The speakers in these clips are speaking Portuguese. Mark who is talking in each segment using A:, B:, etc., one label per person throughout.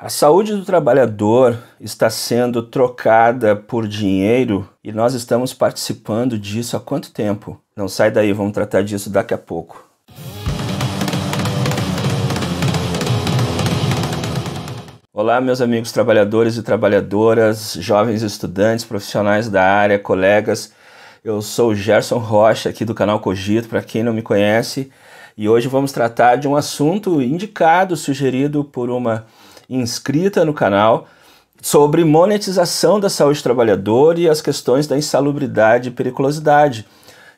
A: A saúde do trabalhador está sendo trocada por dinheiro e nós estamos participando disso há quanto tempo? Não sai daí, vamos tratar disso daqui a pouco. Olá, meus amigos trabalhadores e trabalhadoras, jovens estudantes, profissionais da área, colegas. Eu sou o Gerson Rocha, aqui do canal Cogito, para quem não me conhece, e hoje vamos tratar de um assunto indicado, sugerido por uma inscrita no canal, sobre monetização da saúde do trabalhador e as questões da insalubridade e periculosidade.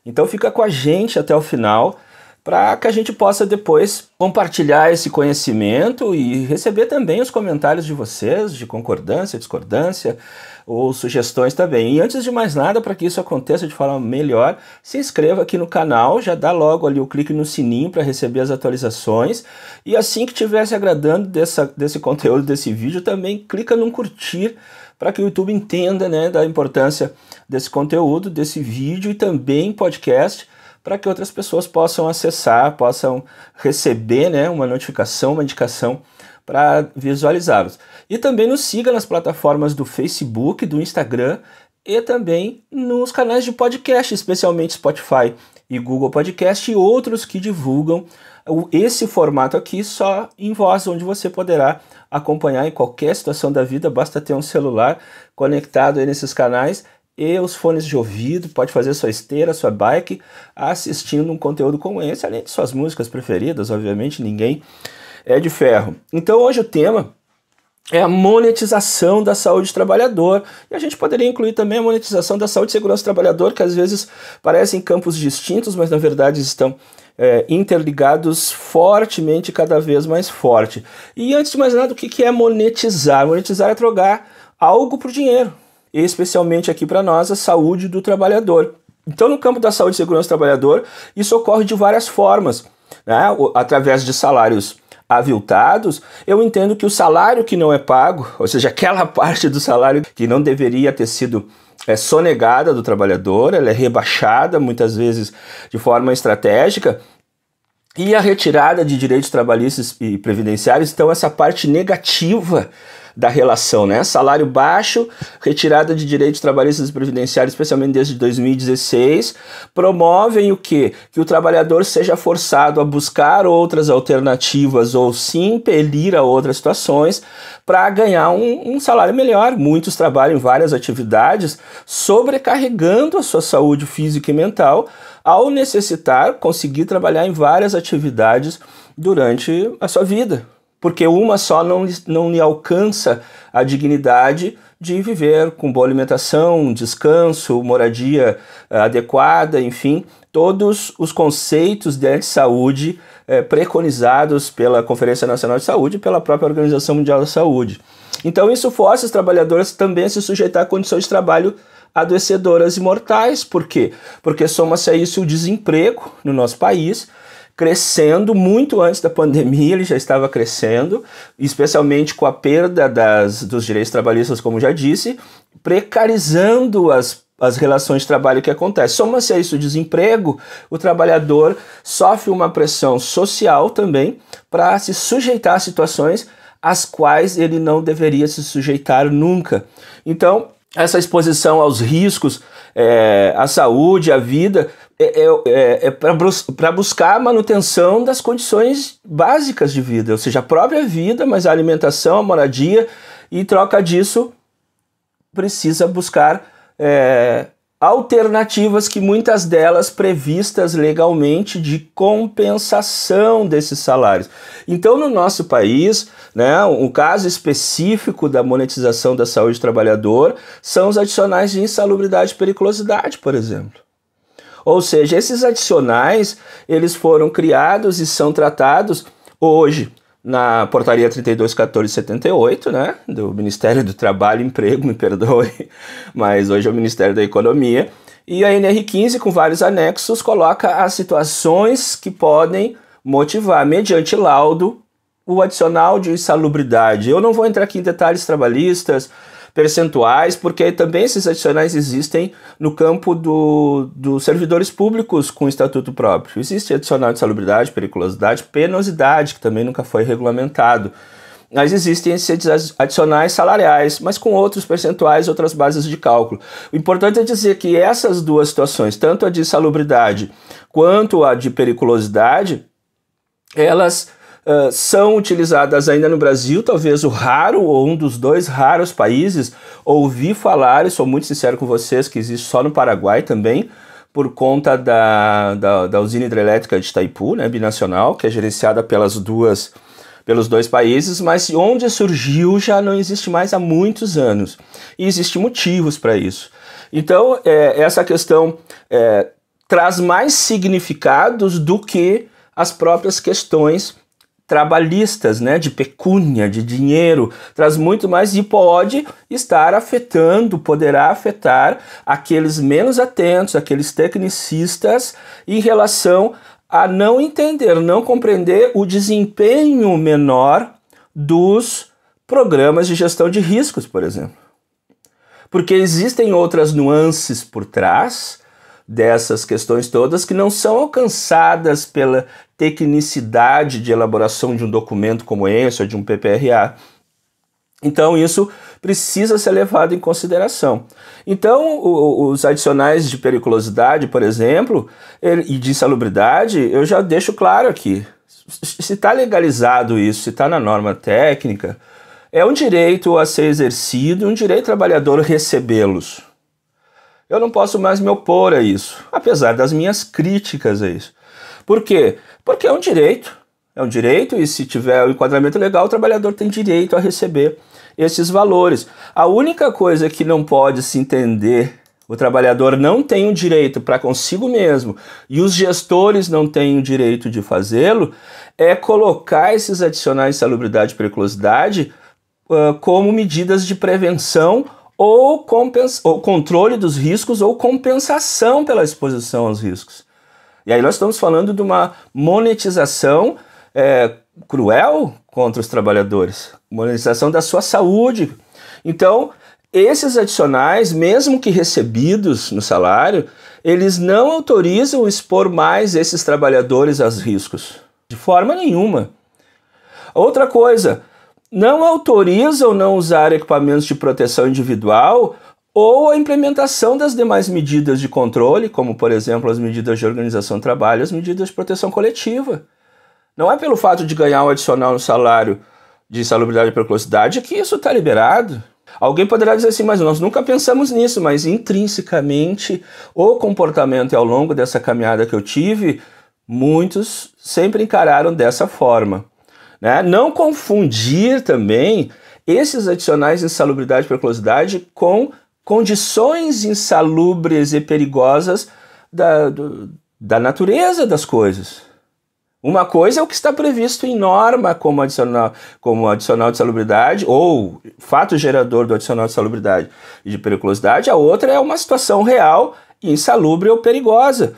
A: Então fica com a gente até o final, para que a gente possa depois compartilhar esse conhecimento e receber também os comentários de vocês, de concordância, discordância ou sugestões também. E antes de mais nada, para que isso aconteça de forma melhor, se inscreva aqui no canal, já dá logo ali o clique no sininho para receber as atualizações e assim que estiver se agradando desse conteúdo, desse vídeo, também clica no curtir para que o YouTube entenda, né, da importância desse conteúdo, desse vídeo e também podcast, para que outras pessoas possam acessar, possam receber, né, uma notificação, uma indicação para visualizá-los. E também nos siga nas plataformas do Facebook, do Instagram e também nos canais de podcast, especialmente Spotify e Google Podcast e outros que divulgam esse formato aqui só em voz, onde você poderá acompanhar em qualquer situação da vida, basta ter um celular conectado aí nesses canais e os fones de ouvido, pode fazer sua esteira, sua bike, assistindo um conteúdo como esse, além de suas músicas preferidas, obviamente, ninguém é de ferro. Então hoje o tema é a monetização da saúde do trabalhador, e a gente poderia incluir também a monetização da saúde e segurança do trabalhador, que às vezes parecem campos distintos, mas na verdade estão interligados fortemente, cada vez mais forte. E antes de mais nada, o que é monetizar? Monetizar é trocar algo por dinheiro, especialmente aqui para nós, a saúde do trabalhador. Então, no campo da saúde e segurança do trabalhador, isso ocorre de várias formas, né? Através de salários aviltados. Eu entendo que o salário que não é pago, ou seja, aquela parte do salário que não deveria ter sido sonegada do trabalhador, ela é rebaixada, muitas vezes de forma estratégica, e a retirada de direitos trabalhistas e previdenciários, então essa parte negativa da relação, né? Salário baixo, retirada de direitos trabalhistas e previdenciários, especialmente desde 2016, promovem o quê? Que o trabalhador seja forçado a buscar outras alternativas ou se impelir a outras situações para ganhar um salário melhor. Muitos trabalham em várias atividades, sobrecarregando a sua saúde física e mental, ao necessitar conseguir trabalhar em várias atividades durante a sua vida. Porque uma só não lhe alcança a dignidade de viver com boa alimentação, descanso, moradia adequada, enfim, todos os conceitos de saúde preconizados pela Conferência Nacional de Saúde e pela própria Organização Mundial da Saúde. Então isso força os trabalhadores também a se sujeitar a condições de trabalho adoecedoras e mortais. Por quê? Porque soma-se a isso o desemprego no nosso país, crescendo muito antes da pandemia, ele já estava crescendo, especialmente com a perda dos direitos trabalhistas, como já disse, precarizando as relações de trabalho que acontecem. Soma-se a isso o desemprego, o trabalhador sofre uma pressão social também para se sujeitar a situações às quais ele não deveria se sujeitar nunca. Então, essa exposição aos riscos, à saúde, à vida, para buscar a manutenção das condições básicas de vida, ou seja, a própria vida, mas a alimentação, a moradia, e em troca disso precisa buscar alternativas, que muitas delas previstas legalmente, de compensação desses salários. Então, no nosso país, né, um caso específico da monetização da saúde do trabalhador são os adicionais de insalubridade e periculosidade, por exemplo. Ou seja, esses adicionais, eles foram criados e são tratados hoje na portaria 32.14/78, né, do Ministério do Trabalho e Emprego, me perdoe, mas hoje é o Ministério da Economia, e a NR15, com vários anexos, coloca as situações que podem motivar, mediante laudo, o adicional de insalubridade. Eu não vou entrar aqui em detalhes trabalhistas, percentuais, porque também esses adicionais existem no campo dos servidores públicos com estatuto próprio. Existe adicional de insalubridade, periculosidade, penosidade, que também nunca foi regulamentado. mas existem esses adicionais salariais, mas com outros percentuais, outras bases de cálculo. O importante é dizer que essas duas situações, tanto a de insalubridade quanto a de periculosidade, elas são utilizadas ainda no Brasil, talvez o raro ou um dos dois raros países. Ouvi falar, e sou muito sincero com vocês, que existe só no Paraguai também, por conta da usina hidrelétrica de Itaipu, né, binacional, que é gerenciada pelos dois países, mas onde surgiu já não existe mais há muitos anos. E existem motivos para isso. Então, essa questão traz mais significados do que as próprias questões trabalhistas, né, de pecúnia, de dinheiro, traz muito mais e pode estar afetando, poderá afetar aqueles menos atentos, aqueles tecnicistas em relação a não entender, não compreender o desempenho menor dos programas de gestão de riscos, por exemplo. Porque existem outras nuances por trás dessas questões todas que não são alcançadas pela tecnicidade de elaboração de um documento como esse ou de um PPRA. Então isso precisa ser levado em consideração. Então os adicionais de periculosidade, por exemplo, e de insalubridade, eu já deixo claro aqui, se está legalizado isso, se está na norma técnica, é um direito a ser exercido, um direito trabalhador recebê-los. Eu não posso mais me opor a isso, apesar das minhas críticas a isso. Por quê? Porque é um direito e se tiver o enquadramento legal, o trabalhador tem direito a receber esses valores. A única coisa que não pode se entender, o trabalhador não tem o direito para consigo mesmo e os gestores não têm o direito de fazê-lo, é colocar esses adicionais de insalubridade e periculosidade como medidas de prevenção ou controle dos riscos ou compensação pela exposição aos riscos. E aí nós estamos falando de uma monetização cruel contra os trabalhadores, monetização da sua saúde. Então, esses adicionais, mesmo que recebidos no salário, eles não autorizam expor mais esses trabalhadores aos riscos, de forma nenhuma. Outra coisa, não autorizam não usar equipamentos de proteção individual ou a implementação das demais medidas de controle, como, por exemplo, as medidas de organização do trabalho, as medidas de proteção coletiva. Não é pelo fato de ganhar um adicional no salário de insalubridade e periculosidade que isso está liberado. Alguém poderá dizer assim, mas nós nunca pensamos nisso, mas intrinsecamente o comportamento e ao longo dessa caminhada que eu tive, muitos sempre encararam dessa forma. Né? Não confundir também esses adicionais de insalubridade e periculosidade com condições insalubres e perigosas da natureza das coisas. Uma coisa é o que está previsto em norma como adicional de insalubridade ou fato gerador do adicional de insalubridade e de periculosidade, a outra é uma situação real, insalubre ou perigosa.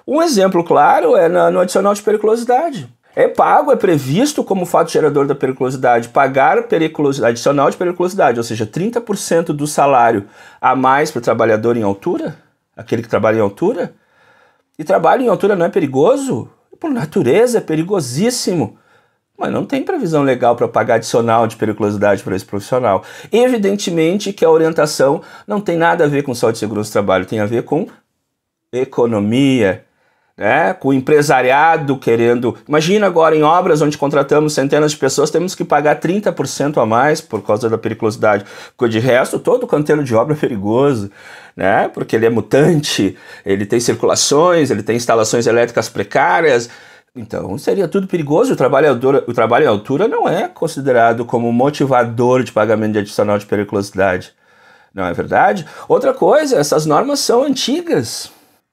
A: Um exemplo claro é no adicional de periculosidade. É previsto como fato gerador da periculosidade, pagar adicional de periculosidade, ou seja, 30% do salário a mais para o trabalhador em altura, aquele que trabalha em altura. E trabalho em altura não é perigoso? Por natureza é perigosíssimo. Mas não tem previsão legal para pagar adicional de periculosidade para esse profissional. Evidentemente que a orientação não tem nada a ver com saúde e segurança do trabalho, tem a ver com economia, né? Com o empresariado querendo... Imagina agora em obras onde contratamos centenas de pessoas, temos que pagar 30% a mais por causa da periculosidade. Porque de resto, todo canteiro de obra é perigoso, né? Porque ele é mutante, ele tem circulações, ele tem instalações elétricas precárias. Então seria tudo perigoso. O trabalho em altura não é considerado como motivador de pagamento de adicional de periculosidade. Não é verdade? Outra coisa, essas normas são antigas.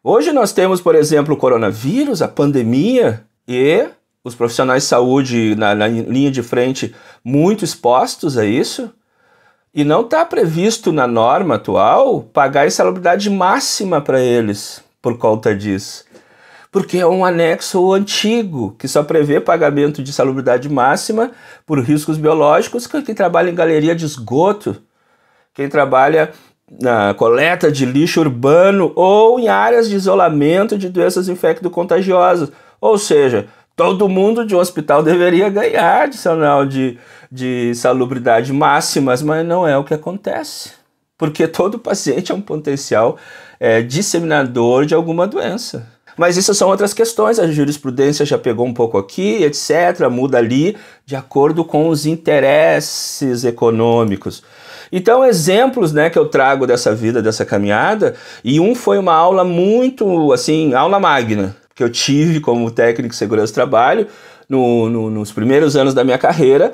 A: Hoje nós temos, por exemplo, o coronavírus, a pandemia e os profissionais de saúde na linha de frente muito expostos a isso. E não está previsto na norma atual pagar insalubridade máxima para eles por conta disso. Porque é um anexo antigo que só prevê pagamento de insalubridade máxima por riscos biológicos quem trabalha em galeria de esgoto, quem trabalha na coleta de lixo urbano ou em áreas de isolamento de doenças infecto-contagiosas. Ou seja, Todo mundo de um hospital deveria ganhar adicional de salubridade máximas, mas não é o que acontece. Porque todo paciente é um potencial disseminador de alguma doença. Mas isso são outras questões, a jurisprudência já pegou um pouco aqui, etc., muda ali, de acordo com os interesses econômicos. Então, exemplos, né, que eu trago dessa vida, dessa caminhada, e um foi uma aula muito, assim, aula magna, que eu tive como técnico de segurança do trabalho, nos primeiros anos da minha carreira.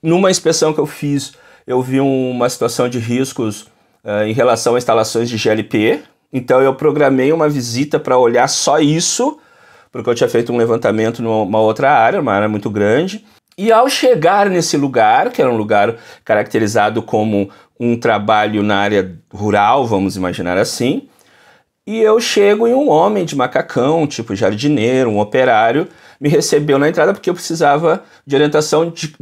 A: Numa inspeção que eu fiz, eu vi uma situação de riscos em relação a instalações de GLP. Então eu programei uma visita para olhar só isso, porque eu tinha feito um levantamento numa outra área, uma área muito grande. E ao chegar nesse lugar, que era um lugar caracterizado como um trabalho na área rural, vamos imaginar assim, e eu chego e um homem de macacão, tipo jardineiro, um operário, me recebeu na entrada porque eu precisava de orientação de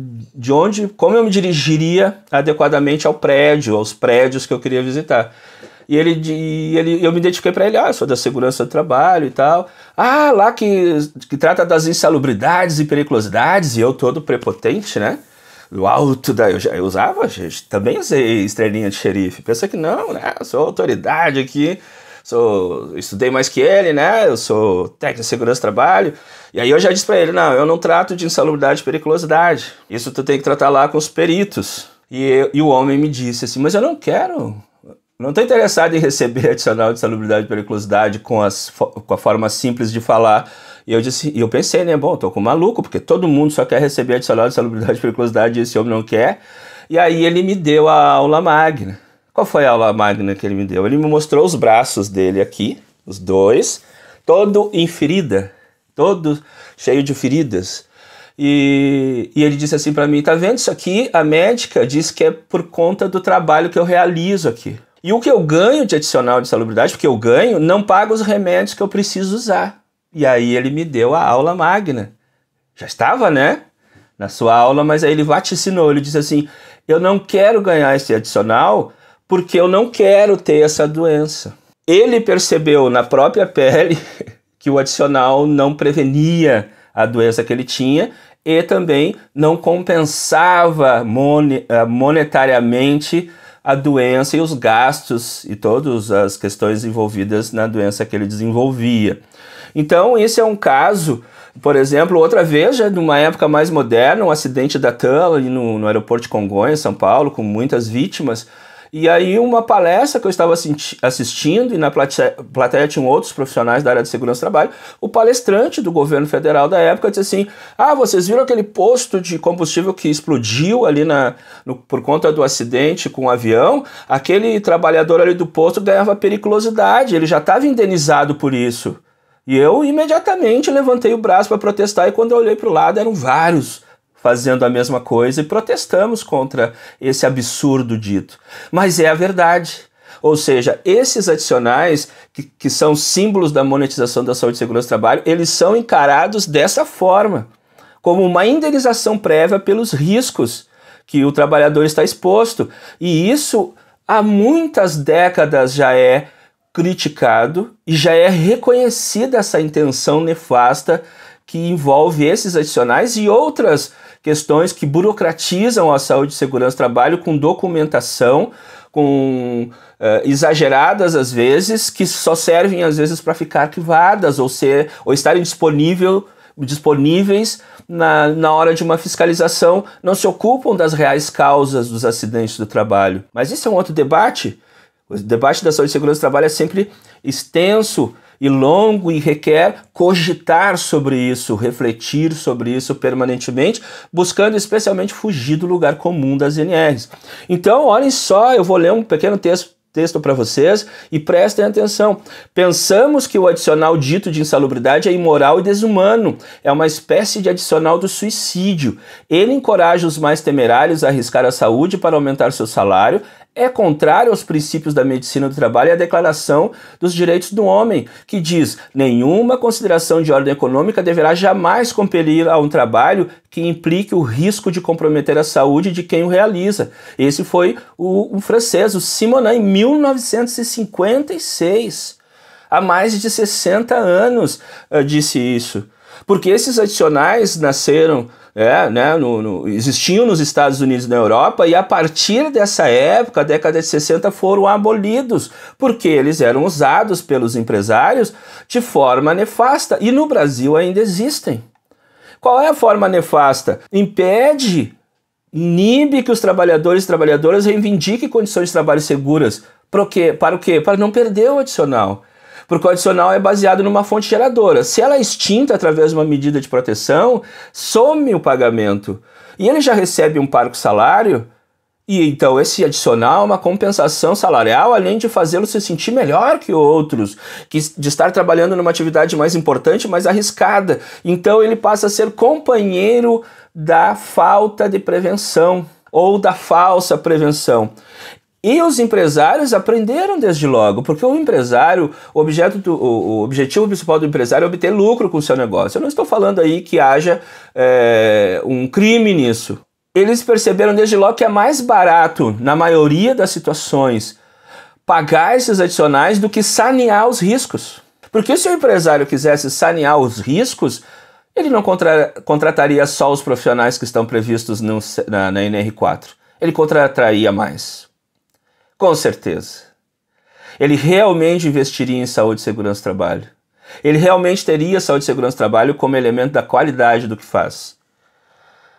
A: como eu me dirigiria adequadamente ao prédio, aos prédios que eu queria visitar. E eu me identifiquei para ele, eu sou da segurança do trabalho e tal. Lá que trata das insalubridades e periculosidades, e eu todo prepotente, né? O alto eu usava, gente, também usei estrelinha de xerife. Pensa que não, né? Eu sou autoridade aqui. Estudei mais que ele, né? Eu sou técnico de segurança do trabalho. E aí eu já disse pra ele, não, eu não trato de insalubridade e periculosidade. Isso tu tem que tratar lá com os peritos. E o homem me disse assim, mas eu não quero. Não estou interessado em receber adicional de insalubridade e periculosidade com a forma simples de falar. E eu pensei, né? Bom, tô com um maluco, porque todo mundo só quer receber adicional de insalubridade e periculosidade e esse homem não quer. E aí ele me deu a aula magna. Qual foi a aula magna que ele me deu? Ele me mostrou os braços dele aqui, os dois, todo em ferida, todo cheio de feridas. E ele disse assim para mim, tá vendo isso aqui? A médica diz que é por conta do trabalho que eu realizo aqui. E o que eu ganho de adicional de salubridade, porque eu ganho, não paga os remédios que eu preciso usar. E aí ele me deu a aula magna. Já estava, né? Na sua aula, mas aí ele vaticinou, ele disse assim, eu não quero ganhar esse adicional porque eu não quero ter essa doença. Ele percebeu na própria pele que o adicional não prevenia a doença que ele tinha e também não compensava monetariamente a doença e os gastos e todas as questões envolvidas na doença que ele desenvolvia. Então, esse é um caso, por exemplo, outra vez, já numa época mais moderna, um acidente da TAM ali no aeroporto de Congonhas, São Paulo, com muitas vítimas. E aí uma palestra que eu estava assistindo, e na plateia tinham outros profissionais da área de segurança do trabalho, o palestrante do governo federal da época disse assim, vocês viram aquele posto de combustível que explodiu ali por conta do acidente com o avião? Aquele trabalhador ali do posto ganhava periculosidade, ele já estava indenizado por isso. E eu imediatamente levantei o braço para protestar, e quando eu olhei para o lado eram vários fazendo a mesma coisa, e protestamos contra esse absurdo dito. Mas é a verdade. Ou seja, esses adicionais, que são símbolos da monetização da saúde e segurança do trabalho, eles são encarados dessa forma, como uma indenização prévia pelos riscos que o trabalhador está exposto. E isso, há muitas décadas, já é criticado e já é reconhecida essa intenção nefasta que envolve esses adicionais e outras questões que burocratizam a saúde e segurança do trabalho com documentação, com exageradas às vezes, que só servem às vezes para ficar arquivadas ou estarem disponíveis na hora de uma fiscalização, não se ocupam das reais causas dos acidentes do trabalho. Mas isso é um outro debate. O debate da saúde e segurança do trabalho é sempre extenso e longo e requer cogitar sobre isso, refletir sobre isso permanentemente, buscando especialmente fugir do lugar comum das NRs. Então, olhem só, eu vou ler um pequeno texto para vocês e prestem atenção. Pensamos que o adicional dito de insalubridade é imoral e desumano. É uma espécie de adicional do suicídio. Ele encoraja os mais temerários a arriscar a saúde para aumentar seu salário. É contrário aos princípios da medicina do trabalho e à Declaração dos Direitos do Homem, que diz: nenhuma consideração de ordem econômica deverá jamais compelir a um trabalho que implique o risco de comprometer a saúde de quem o realiza. Esse foi o francês, o Simonin, em 1956. Há mais de 60 anos disse isso. Porque esses adicionais nasceram, né, existiam nos Estados Unidos e na Europa, e a partir dessa época, década de 60, foram abolidos, porque eles eram usados pelos empresários de forma nefasta, e no Brasil ainda existem. Qual é a forma nefasta? Inibe que os trabalhadores e trabalhadoras reivindiquem condições de trabalho seguras. Para o quê? Para não perder o adicional. Porque o adicional é baseado numa fonte geradora. Se ela é extinta através de uma medida de proteção, some o pagamento. E ele já recebe um parco salário, e então esse adicional é uma compensação salarial, além de fazê-lo se sentir melhor que outros, de estar trabalhando numa atividade mais importante, mais arriscada. Então ele passa a ser companheiro da falta de prevenção ou da falsa prevenção. E os empresários aprenderam desde logo, porque o empresário, o objetivo principal do empresário é obter lucro com o seu negócio. Eu não estou falando aí que haja um crime nisso. Eles perceberam desde logo que é mais barato, na maioria das situações, pagar esses adicionais do que sanear os riscos. Porque se o empresário quisesse sanear os riscos, ele não contrataria só os profissionais que estão previstos na NR4. Ele contrataria mais. Com certeza. Ele realmente investiria em saúde e segurança do trabalho. Ele realmente teria saúde e segurança do trabalho como elemento da qualidade do que faz.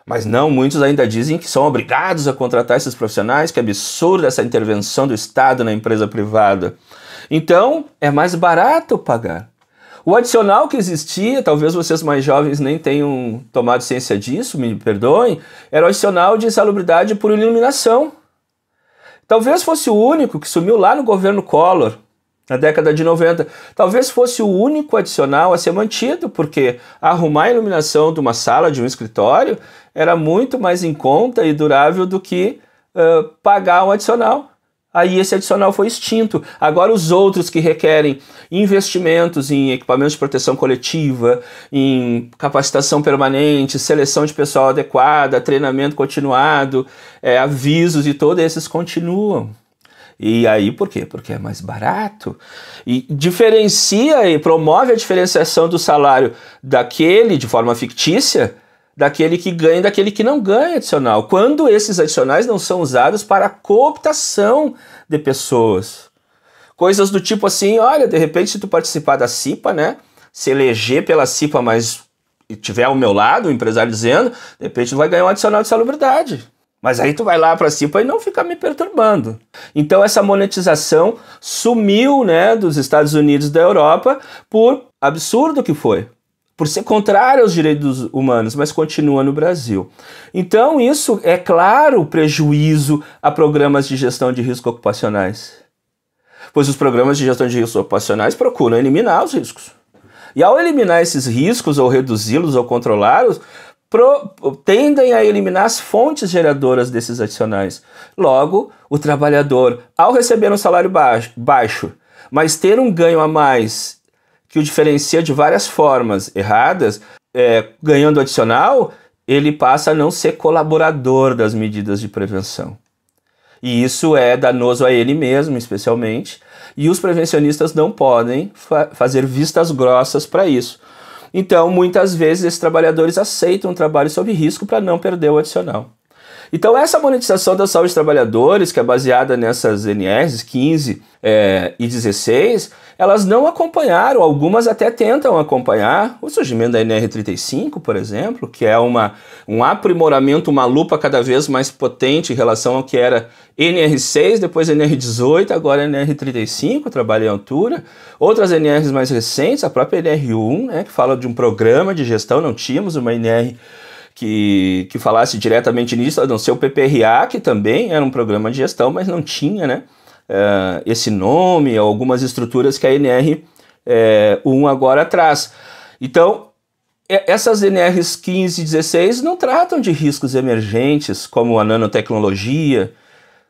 A: Mas não, muitos ainda dizem que são obrigados a contratar esses profissionais, que absurda essa intervenção do Estado na empresa privada. Então, é mais barato pagar. O adicional que existia, talvez vocês mais jovens nem tenham tomado ciência disso, me perdoem, era o adicional de insalubridade por iluminação. Talvez fosse o único que sumiu lá no governo Collor, na década de 90. Talvez fosse o único adicional a ser mantido, porque arrumar a iluminação de uma sala, de um escritório, era muito mais em conta e durável do que pagar um adicional. Aí esse adicional foi extinto. Agora os outros que requerem investimentos em equipamentos de proteção coletiva, em capacitação permanente, seleção de pessoal adequada, treinamento continuado, avisos e todos esses continuam. E aí por quê? Porque é mais barato. E diferencia e promove a diferenciação do salário daquele, de forma fictícia, daquele que ganha e daquele que não ganha adicional, quando esses adicionais não são usados para a cooptação de pessoas. Coisas do tipo assim, olha, de repente se tu participar da CIPA, né, se eleger pela CIPA, mas tiver ao meu lado, o empresário dizendo, de repente tu vai ganhar um adicional de salubridade. Mas aí tu vai lá para a CIPA e não fica me perturbando. Então essa monetização sumiu, né, dos Estados Unidos e da Europa por absurdo que foi. Por ser contrário aos direitos humanos, mas continua no Brasil. Então isso é claro prejuízo a programas de gestão de riscos ocupacionais. Pois os programas de gestão de riscos ocupacionais procuram eliminar os riscos. E ao eliminar esses riscos, ou reduzi-los, ou controlá-los, tendem a eliminar as fontes geradoras desses adicionais. Logo, o trabalhador, ao receber um salário baixo, mas ter um ganho a mais que o diferencia de várias formas erradas, ganhando adicional, ele passa a não ser colaborador das medidas de prevenção. E isso é danoso a ele mesmo, especialmente, e os prevencionistas não podem fazer vistas grossas para isso. Então, muitas vezes, esses trabalhadores aceitam um trabalho sob risco para não perder o adicional. Então, essa monetização da saúde dos trabalhadores, que é baseada nessas NRs 15 e 16, elas não acompanharam, algumas até tentam acompanhar o surgimento da NR35, por exemplo, que é um aprimoramento, uma lupa cada vez mais potente em relação ao que era NR6, depois NR18, agora NR35, trabalho em altura. Outras NRs mais recentes, a própria NR1, né, que fala de um programa de gestão, não tínhamos uma NR que falasse diretamente nisso, a não ser o PPRA, que também era um programa de gestão, mas não tinha, né, esse nome, algumas estruturas que a NR1 agora traz. Então, essas NRs 15 e 16 não tratam de riscos emergentes, como a nanotecnologia,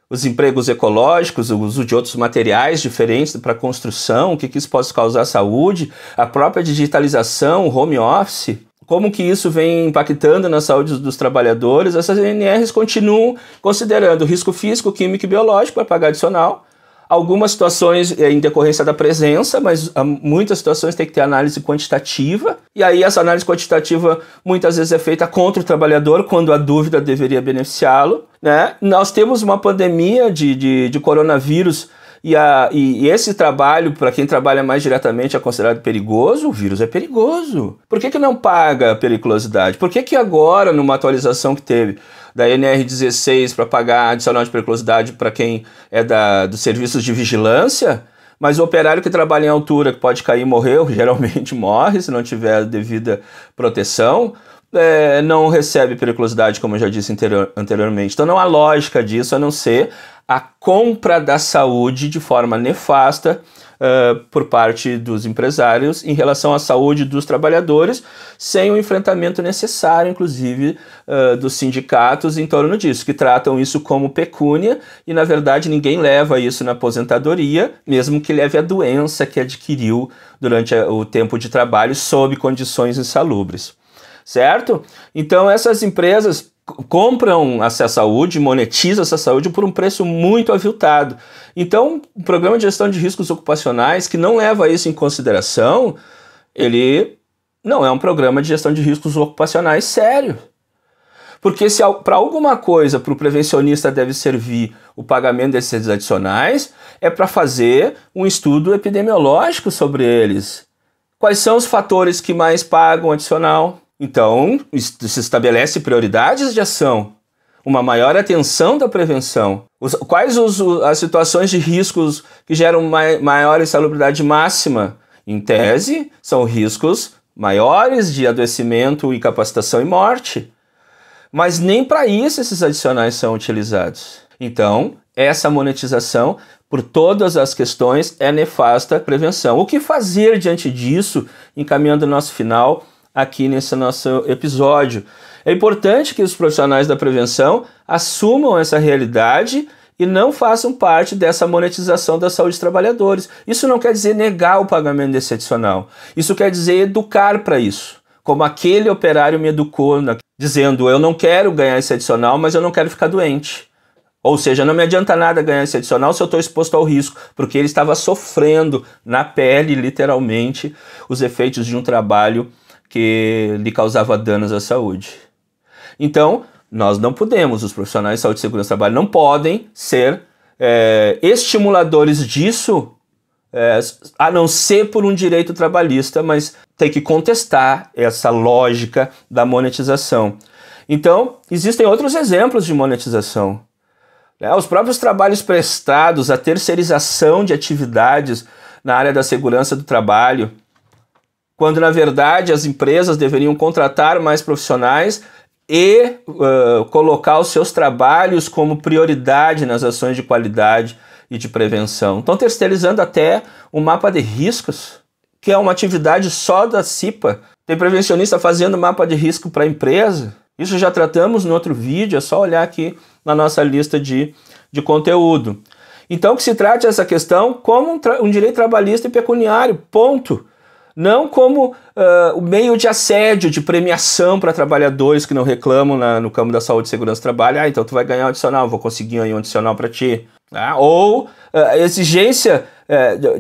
A: os empregos ecológicos, o uso de outros materiais diferentes para construção, o que isso pode causar à saúde, a própria digitalização, o home office. Como que isso vem impactando na saúde dos trabalhadores? Essas NRs continuam considerando risco físico, químico e biológico para pagar adicional, Algumas situações em decorrência da presença, mas muitas situações tem que ter análise quantitativa, e aí essa análise quantitativa muitas vezes é feita contra o trabalhador, quando a dúvida deveria beneficiá-lo, né? Nós temos uma pandemia de coronavírus, e esse trabalho, para quem trabalha mais diretamente, é considerado perigoso. O vírus é perigoso. Por que não paga a periculosidade? Por que agora, numa atualização que teve da NR16 para pagar adicional de periculosidade para quem é dos serviços de vigilância, mas o operário que trabalha em altura, que pode cair e morrer, geralmente morre se não tiver a devida proteção, não recebe periculosidade, como eu já disse anteriormente. Então não há lógica disso, a não ser a compra da saúde de forma nefasta por parte dos empresários em relação à saúde dos trabalhadores, sem o enfrentamento necessário, inclusive, dos sindicatos em torno disso, que tratam isso como pecúnia, e na verdade ninguém leva isso na aposentadoria, mesmo que leve a doença que adquiriu durante o tempo de trabalho sob condições insalubres. Certo? Então essas empresas compram essa saúde, monetizam essa saúde por um preço muito aviltado. Então, o programa de gestão de riscos ocupacionais, que não leva isso em consideração, ele não é um programa de gestão de riscos ocupacionais sério. Porque se para alguma coisa para o prevencionista deve servir o pagamento desses adicionais, é para fazer um estudo epidemiológico sobre eles. Quais são os fatores que mais pagam adicional? Então, se estabelece prioridades de ação, uma maior atenção da prevenção. Quais as situações de riscos que geram maior insalubridade máxima? Em tese, são riscos maiores de adoecimento, incapacitação e morte. Mas nem para isso esses adicionais são utilizados. Então, essa monetização, por todas as questões, é nefasta à prevenção. O que fazer diante disso, encaminhando o nosso final aqui nesse nosso episódio? É importante que os profissionais da prevenção assumam essa realidade e não façam parte dessa monetização da saúde dos trabalhadores. Isso não quer dizer negar o pagamento desse adicional. Isso quer dizer educar para isso. Como aquele operário me educou, dizendo: eu não quero ganhar esse adicional, mas eu não quero ficar doente. Ou seja, não me adianta nada ganhar esse adicional se eu estou exposto ao risco, porque ele estava sofrendo na pele, literalmente, os efeitos de um trabalho que lhe causava danos à saúde. Então, nós não podemos, os profissionais de saúde e segurança do trabalho não podem ser estimuladores disso, a não ser por um direito trabalhista, mas tem que contestar essa lógica da monetização. Então, existem outros exemplos de monetização. Os próprios trabalhos prestados, a terceirização de atividades na área da segurança do trabalho, quando na verdade as empresas deveriam contratar mais profissionais e colocar os seus trabalhos como prioridade nas ações de qualidade e de prevenção. Estão terceirizando até o mapa de riscos, que é uma atividade só da CIPA. Tem prevencionista fazendo mapa de risco para a empresa. Isso já tratamos no outro vídeo, é só olhar aqui na nossa lista de conteúdo. Então que se trate essa questão como um direito trabalhista e pecuniário, ponto. Não como o meio de assédio, de premiação para trabalhadores que não reclamam no campo da saúde e segurança do trabalho. Então tu vai ganhar um adicional, vou conseguir aí um adicional para ti. Ou exigência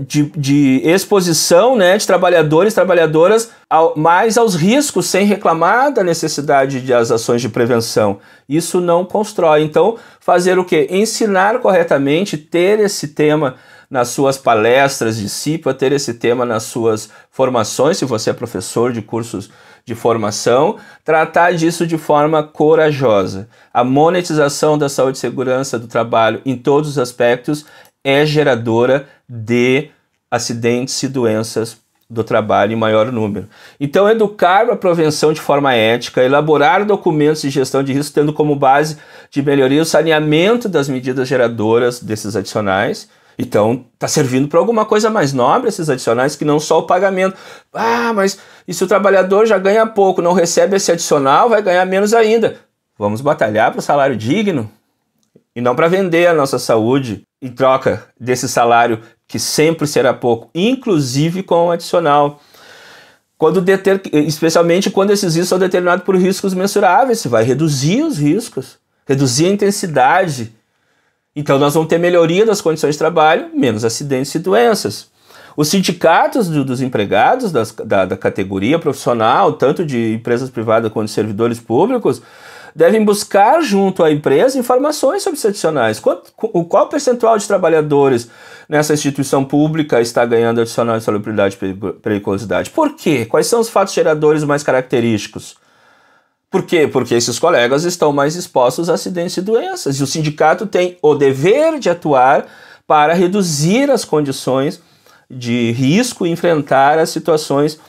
A: de exposição, né, de trabalhadores e trabalhadoras mais aos riscos, sem reclamar da necessidade das ações de prevenção. Isso não constrói. Então, fazer o quê? Ensinar corretamente, ter esse tema nas suas palestras de CIPA, ter esse tema nas suas formações, se você é professor de cursos de formação, tratar disso de forma corajosa. A monetização da saúde e segurança do trabalho em todos os aspectos é geradora de acidentes e doenças do trabalho em maior número. Então, educar para a prevenção de forma ética, elaborar documentos de gestão de risco, tendo como base de melhoria o saneamento das medidas geradoras desses adicionais. Então, está servindo para alguma coisa mais nobre esses adicionais, que não só o pagamento. Mas e se o trabalhador já ganha pouco, não recebe esse adicional, vai ganhar menos ainda. Vamos batalhar para o salário digno e não para vender a nossa saúde em troca desse salário que sempre será pouco, inclusive com o adicional. Especialmente quando esses riscos são determinados por riscos mensuráveis, você vai reduzir os riscos, reduzir a intensidade. Então nós vamos ter melhoria das condições de trabalho, menos acidentes e doenças. Os sindicatos dos empregados da categoria profissional, tanto de empresas privadas quanto de servidores públicos, devem buscar junto à empresa informações sobre os adicionais. Qual percentual de trabalhadores nessa instituição pública está ganhando adicional de salubridade e periculosidade? Por quê? Quais são os fatos geradores mais característicos? Por quê? Porque esses colegas estão mais expostos a acidentes e doenças. E o sindicato tem o dever de atuar para reduzir as condições de risco e enfrentar as situações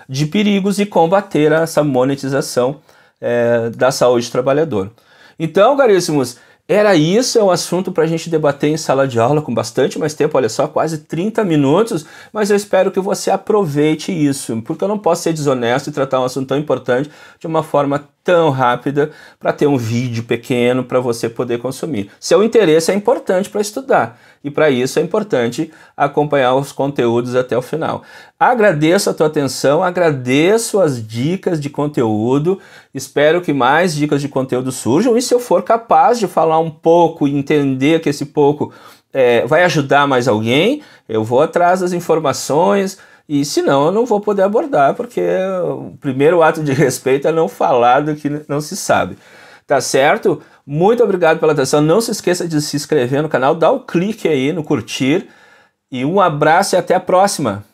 A: de perigos e combater essa monetização da saúde do trabalhador. Então, caríssimos, era isso, é um assunto para a gente debater em sala de aula com bastante mais tempo, olha só, quase 30 minutos, mas eu espero que você aproveite isso, porque eu não posso ser desonesto e tratar um assunto tão importante de uma forma tão rápida para ter um vídeo pequeno para você poder consumir. Seu interesse é importante para estudar e para isso é importante acompanhar os conteúdos até o final. Agradeço a tua atenção, agradeço as dicas de conteúdo, espero que mais dicas de conteúdo surjam e se eu for capaz de falar um pouco e entender que esse pouco vai ajudar mais alguém, eu vou atrás das informações. E se não, eu não vou poder abordar, porque o primeiro ato de respeito é não falar do que não se sabe. Tá certo? Muito obrigado pela atenção. Não se esqueça de se inscrever no canal, dá o clique aí no curtir. E um abraço e até a próxima!